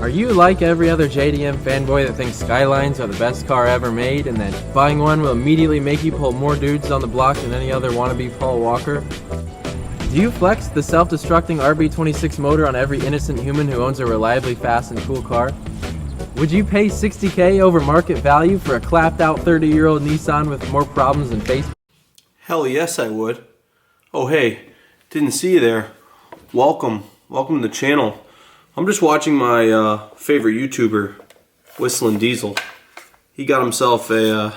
Are you like every other JDM fanboy that thinks Skylines are the best car ever made and that buying one will immediately make you pull more dudes on the block than any other wannabe Paul Walker? Do you flex the self-destructing RB26 motor on every innocent human who owns a reliably fast and cool car? Would you pay $60K over market value for a clapped out 30-year-old Nissan with more problems than Facebook? Hell yes I would. Oh hey, didn't see you there. Welcome to the channel. I'm just watching my favorite YouTuber, Whistling Diesel. He got himself a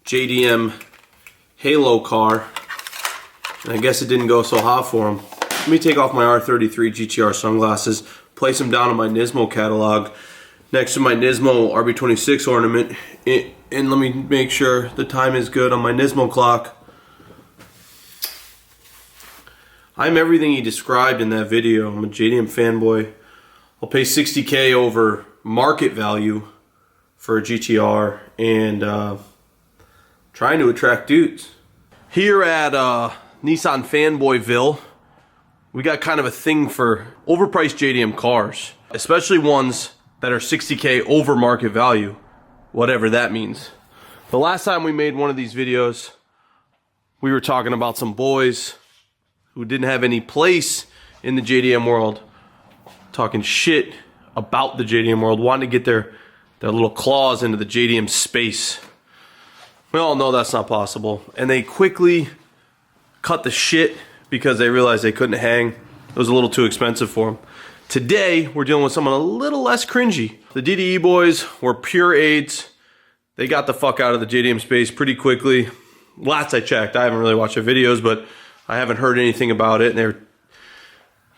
JDM Halo car, and I guess it didn't go so hot for him. Let me take off my R33 GTR sunglasses, place them down in my Nismo catalog next to my Nismo RB26 ornament, and let me make sure the time is good on my Nismo clock. I'm everything he described in that video. I'm a JDM fanboy. I'll pay $60K over market value for a GTR and trying to attract dudes. Here at Nissan Fanboyville, we got kind of a thing for overpriced JDM cars, especially ones that are $60K over market value, whatever that means. The last time we made one of these videos, we were talking about some boys who didn't have any place in the JDM world, talking shit about the JDM world, wanting to get their little claws into the JDM space. We all know that's not possible, and they quickly cut the shit because they realized they couldn't hang. It was a little too expensive for them. Today, we're dealing with someone a little less cringy. The DDE boys were pure AIDS. They got the fuck out of the JDM space pretty quickly. Last I checked, I haven't really watched their videos, but I haven't heard anything about it, and they're,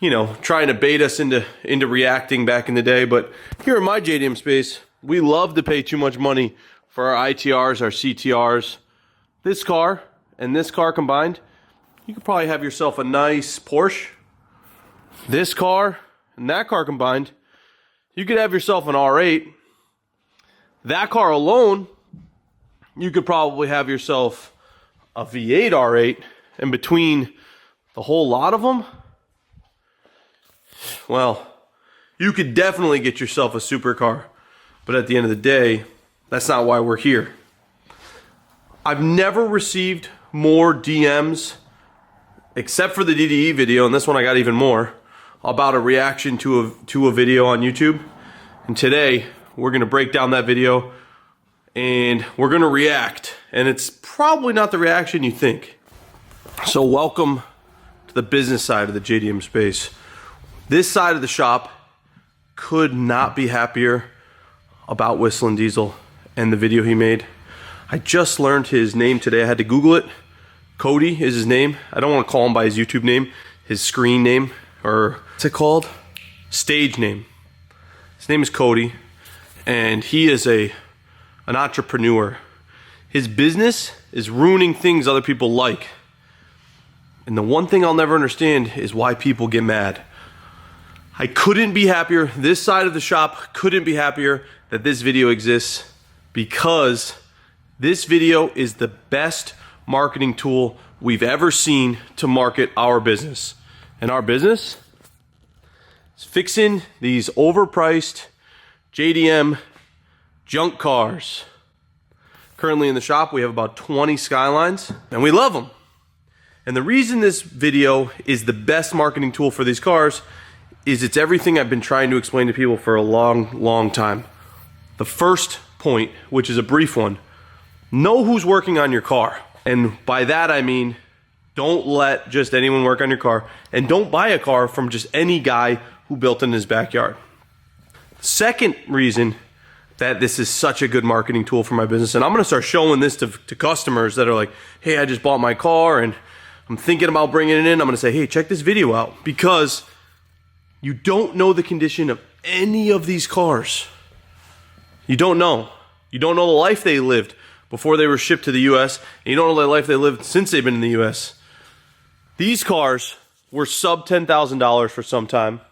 you know, trying to bait us into reacting back in the day. But here in my JDM space, we love to pay too much money for our ITRs, our CTRs. This car and this car combined, you could probably have yourself a nice Porsche. This car and that car combined, you could have yourself an R8. That car alone, you could probably have yourself a V8 R8. And between the whole lot of them, well, you could definitely get yourself a supercar. But at the end of the day, that's not why we're here. I've never received more DMs, except for the DDE video, and this one I got even more, about a reaction to a video on YouTube. And today, we're going to break down that video, and we're going to react. And it's probably not the reaction you think. So welcome to the business side of the JDM space. This side of the shop could not be happier about Whistling Diesel and the video he made. I just learned his name today. I had to Google it. Cody is his name. I don't want to call him by his YouTube name, his screen name, or what's it called? Stage name. His name is Cody, and he is an entrepreneur. His business is ruining things other people like. And the one thing I'll never understand is why people get mad. I couldn't be happier. This side of the shop couldn't be happier that this video exists, because this video is the best marketing tool we've ever seen to market our business. And our business is fixing these overpriced JDM junk cars. Currently in the shop, we have about 20 Skylines, and we love them. And the reason this video is the best marketing tool for these cars is it's everything I've been trying to explain to people for a long time. The first point, which is a brief one, know who's working on your car. And by that I mean, don't let just anyone work on your car, and don't buy a car from just any guy who built it in his backyard. Second reason that this is such a good marketing tool for my business, and I'm gonna start showing this to customers that are like, hey, I just bought my car and I'm thinking about bringing it in. I'm gonna say, hey, check this video out, because you don't know the condition of any of these cars. You don't know. You don't know the life they lived before they were shipped to the US, and you don't know the life they lived since they've been in the US. These cars were sub $10,000 for some time.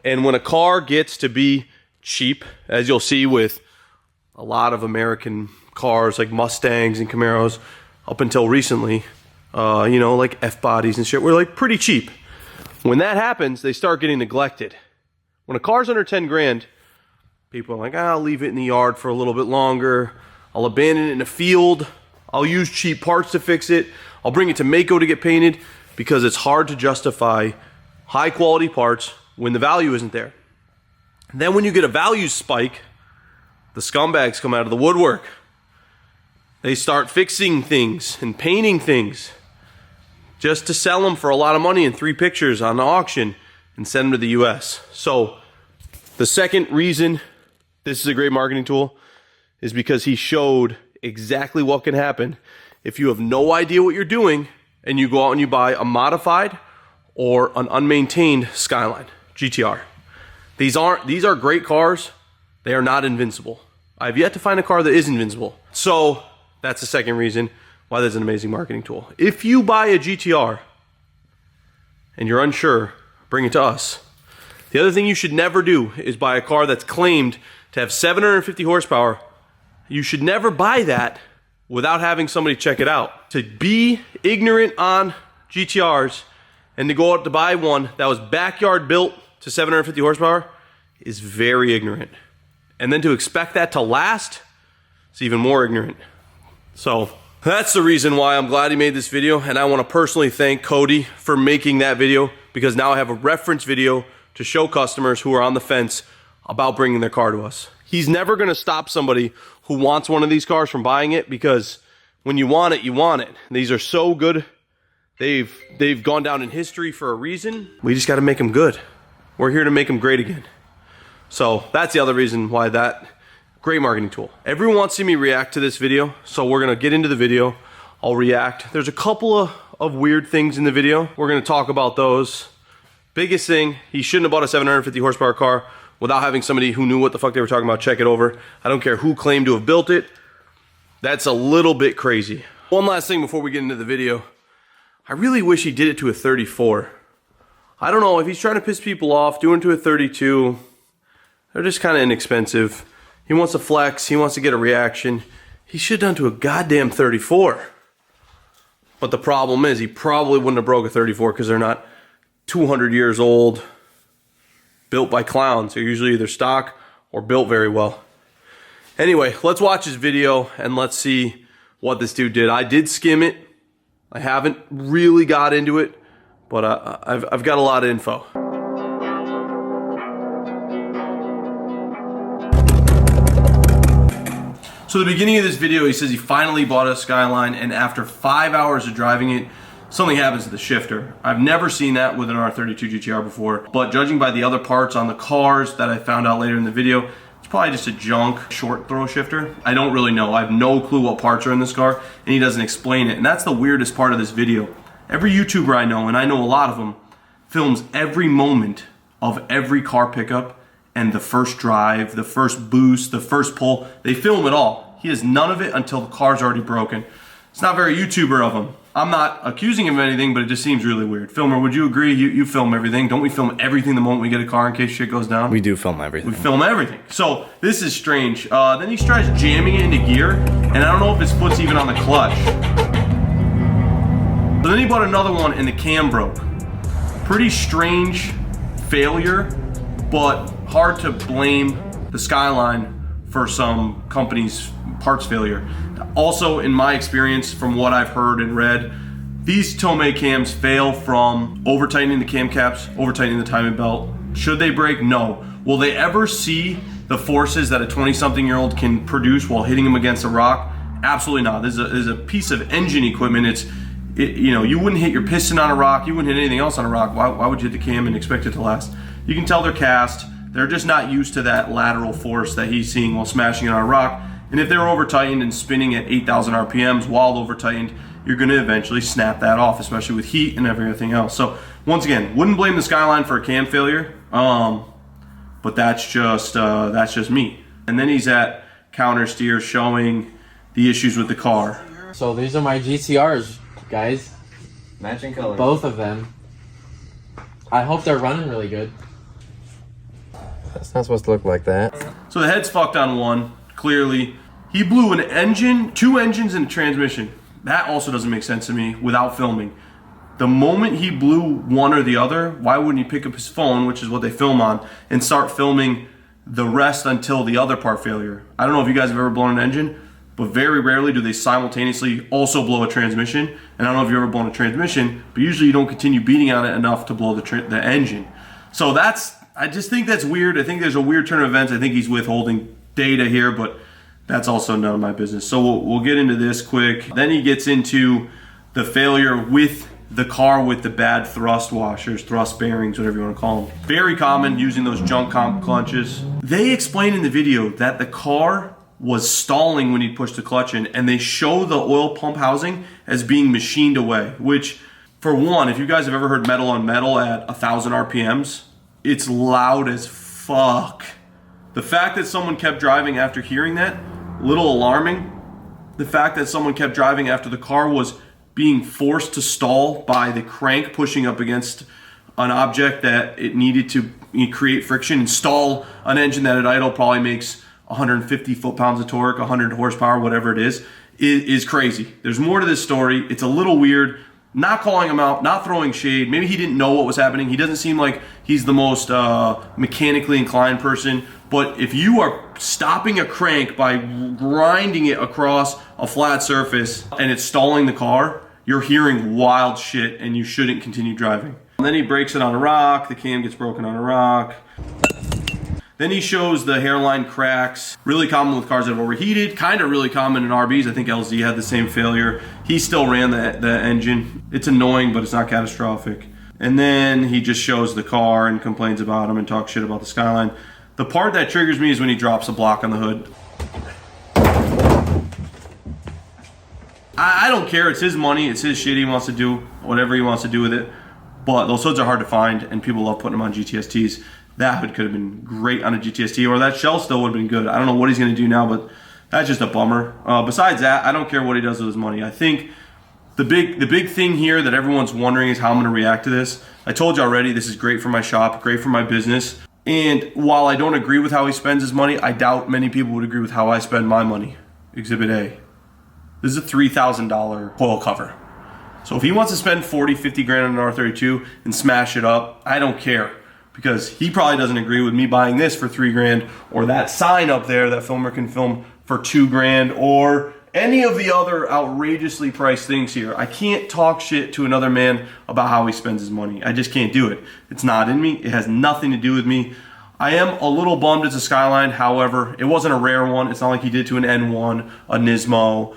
And when a car gets to be cheap, as you'll see with a lot of American cars like Mustangs and Camaros up until recently, you know, like F-bodies and shit, were like pretty cheap. When that happens, they start getting neglected. When a car's under 10 grand, people are like, I'll leave it in the yard for a little bit longer. I'll abandon it in a field. I'll use cheap parts to fix it. I'll bring it to Mako to get painted, because it's hard to justify high quality parts when the value isn't there. And then when you get a value spike, the scumbags come out of the woodwork. They start fixing things and painting things just to sell them for a lot of money in 3 pictures on the auction and send them to the US. So the second reason this is a great marketing tool is because he showed exactly what can happen if you have no idea what you're doing and you go out and you buy a modified or an unmaintained Skyline GTR. These are great cars. They are not invincible. I've yet to find a car that is invincible. So that's the second reason why this is an amazing marketing tool. If you buy a GTR and you're unsure, bring it to us. The other thing you should never do is buy a car that's claimed to have 750 horsepower. You should never buy that without having somebody check it out. To be ignorant on GTRs and to go out to buy one that was backyard built to 750 horsepower is very ignorant. And then to expect that to last is even more ignorant. So that's the reason why I'm glad he made this video, and I want to personally thank Cody for making that video, because now I have a reference video to show customers who are on the fence about bringing their car to us. He's never going to stop somebody who wants one of these cars from buying it, because when you want it, you want it. These are so good. They've gone down in history for a reason. We just got to make them good. We're here to make them great again. So that's the other reason why that great marketing tool. Everyone wants to see me react to this video, so we're gonna get into the video. I'll react. There's a couple of weird things in the video. We're gonna talk about those. Biggest thing, he shouldn't have bought a 750 horsepower car without having somebody who knew what the fuck they were talking about check it over. I don't care who claimed to have built it. That's a little bit crazy. One last thing before we get into the video. I really wish he did it to a 34. I don't know, if he's trying to piss people off, doing it to a 32, they're just kind of inexpensive. He wants to flex, he wants to get a reaction. He should have done to a goddamn 34. But the problem is, he probably wouldn't have broke a 34 because they're not 200 years old, built by clowns. They're usually either stock or built very well. Anyway, let's watch his video and let's see what this dude did. I did skim it. I haven't really got into it, but I've got a lot of info. So the beginning of this video, he says he finally bought a Skyline, and after 5 hours of driving it, something happens to the shifter. I've never seen that with an R32 GTR before, but judging by the other parts on the cars that I found out later in the video, it's probably just a junk short throw shifter. I don't really know. I have no clue what parts are in this car, and he doesn't explain it. And that's the weirdest part of this video. Every YouTuber I know, and I know a lot of them, films every moment of every car pickup and the first drive, the first boost, the first pull. They film it all. He has none of it until the car's already broken. It's not very YouTuber of him. I'm not accusing him of anything, but it just seems really weird. Filmer, would you agree? You film everything. Don't we film everything the moment we get a car in case shit goes down? We do film everything. We film everything. So this is strange. Then he tries jamming it into gear, and I don't know if his foot's even on the clutch. But then he bought another one and the cam broke. Pretty strange failure, but hard to blame the Skyline for some company's parts failure. Also, in my experience, from what I've heard and read, these Tomei cams fail from over tightening the cam caps, over tightening the timing belt. Should they break? No. Will they ever see the forces that a 20-something-year-old can produce while hitting them against a rock? Absolutely not. This is a piece of engine equipment. You know, you wouldn't hit your piston on a rock. You wouldn't hit anything else on a rock. Why would you hit the cam and expect it to last? You can tell they're cast. They're just not used to that lateral force that he's seeing while smashing it on a rock. And if they're over tightened and spinning at 8,000 RPMs while over tightened, you're going to eventually snap that off, especially with heat and everything else. So once again, wouldn't blame the Skyline for a cam failure, but that's just me. And then he's at counter steer showing the issues with the car. So these are my GTRs, guys. Matching colors. Both of them. I hope they're running really good. That's not supposed to look like that. So the head's fucked on one, clearly. He blew an engine, 2 engines and a transmission. That also doesn't make sense to me without filming. The moment he blew one or the other, why wouldn't he pick up his phone, which is what they film on, and start filming the rest until the other part failure? I don't know if you guys have ever blown an engine, but very rarely do they simultaneously also blow a transmission. And I don't know if you've ever blown a transmission, but usually you don't continue beating on it enough to blow the engine. So I just think that's weird. I think there's a weird turn of events. I think he's withholding data here, but that's also none of my business. So we'll get into this quick. Then he gets into the failure with the car with the bad thrust washers, thrust bearings, whatever you want to call them. Very common using those junk comp clutches. They explain in the video that the car was stalling when he pushed the clutch in, and they show the oil pump housing as being machined away, which, for one, if you guys have ever heard metal on metal at 1,000 RPMs, it's loud as fuck. The fact that someone kept driving after hearing that, a little alarming. The fact that someone kept driving after the car was being forced to stall by the crank pushing up against an object that it needed to create friction and stall an engine that at idle probably makes 150 foot-pounds of torque, 100 horsepower, whatever it is crazy. There's more to this story. It's a little weird. Not calling him out, not throwing shade. Maybe he didn't know what was happening. He doesn't seem like he's the most mechanically inclined person. But if you are stopping a crank by grinding it across a flat surface and it's stalling the car, you're hearing wild shit and you shouldn't continue driving. And then he breaks it on a rock. The cam gets broken on a rock. Then he shows the hairline cracks. Really common with cars that have overheated. Kind of really common in RBs. I think LZ had the same failure. He still ran the engine. It's annoying, but it's not catastrophic. And then he just shows the car and complains about him and talks shit about the Skyline. The part that triggers me is when he drops a block on the hood. I don't care. It's his money. It's his shit. He wants to do whatever he wants to do with it. But those hoods are hard to find, and people love putting them on GTSTs. That hood could have been great on a GTST, or that shell still would have been good. I don't know what he's going to do now, but that's just a bummer. Besides that, I don't care what he does with his money. I think the big thing here that everyone's wondering is how I'm going to react to this. I told you already, this is great for my shop, great for my business. And while I don't agree with how he spends his money, I doubt many people would agree with how I spend my money. Exhibit A. This is a $3,000 coil cover. So if he wants to spend 40, 50 grand on an R32 and smash it up, I don't care. Because he probably doesn't agree with me buying this for 3 grand, or that sign up there that filmer can film for 2 grand, or any of the other outrageously priced things here. I can't talk shit to another man about how he spends his money. I just can't do it. It's not in me. It has nothing to do with me. I am a little bummed it's a Skyline. However, it wasn't a rare one. It's not like he did to an N1, a Nismo,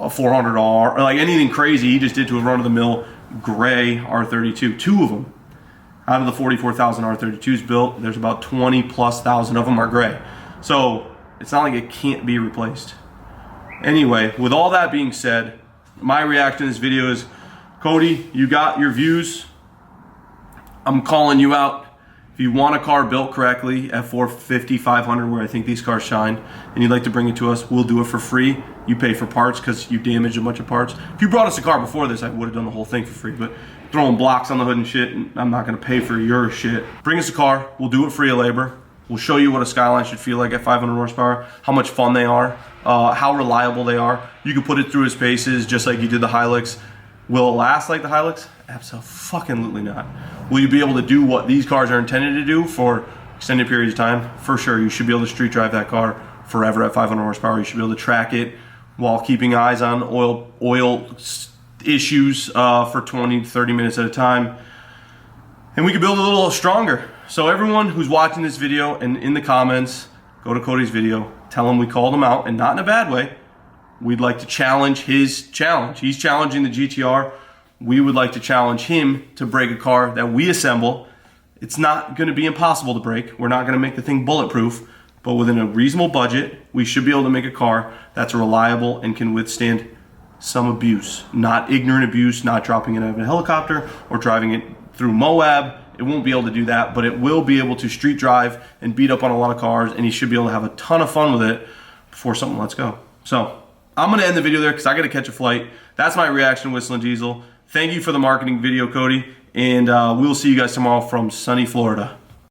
a 400R, or like anything crazy. He just did to a run-of-the-mill gray R32. 2 of them. Out of the 44,000 R32s built, there's about 20+ thousand of them are gray. So it's not like it can't be replaced. Anyway, with all that being said, my reaction to this video is, Cody, you got your views. I'm calling you out. If you want a car built correctly at 450, 500, where I think these cars shine, and you'd like to bring it to us, we'll do it for free. You pay for parts because you damaged a bunch of parts. If you brought us a car before this, I would have done the whole thing for free, but throwing blocks on the hood and shit, and I'm not gonna pay for your shit. Bring us a car, we'll do it free of labor. We'll show you what a Skyline should feel like at 500 horsepower, how much fun they are, how reliable they are. You can put it through its paces just like you did the Hilux. Will it last like the Hilux? Absolutely not. Will you be able to do what these cars are intended to do for extended periods of time? For sure, you should be able to street drive that car forever at 500 horsepower. You should be able to track it while keeping eyes on oil issues for 20 to 30 minutes at a time. And we can build a little stronger. So everyone who's watching this video and in the comments, go to Cody's video, tell him we called him out, and not in a bad way. We'd like to challenge his challenge. He's challenging the GTR. We would like to challenge him to break a car that we assemble. It's not going to be impossible to break. We're not going to make the thing bulletproof, but within a reasonable budget, we should be able to make a car that's reliable and can withstand some abuse. Not ignorant abuse, not dropping it out of a helicopter or driving it through Moab. It won't be able to do that, but it will be able to street drive and beat up on a lot of cars, and he should be able to have a ton of fun with it before something lets go. So I'm going to end the video there because I got to catch a flight. That's my reaction to Whistling Diesel. Thank you for the marketing video, Cody, and we'll see you guys tomorrow from sunny Florida.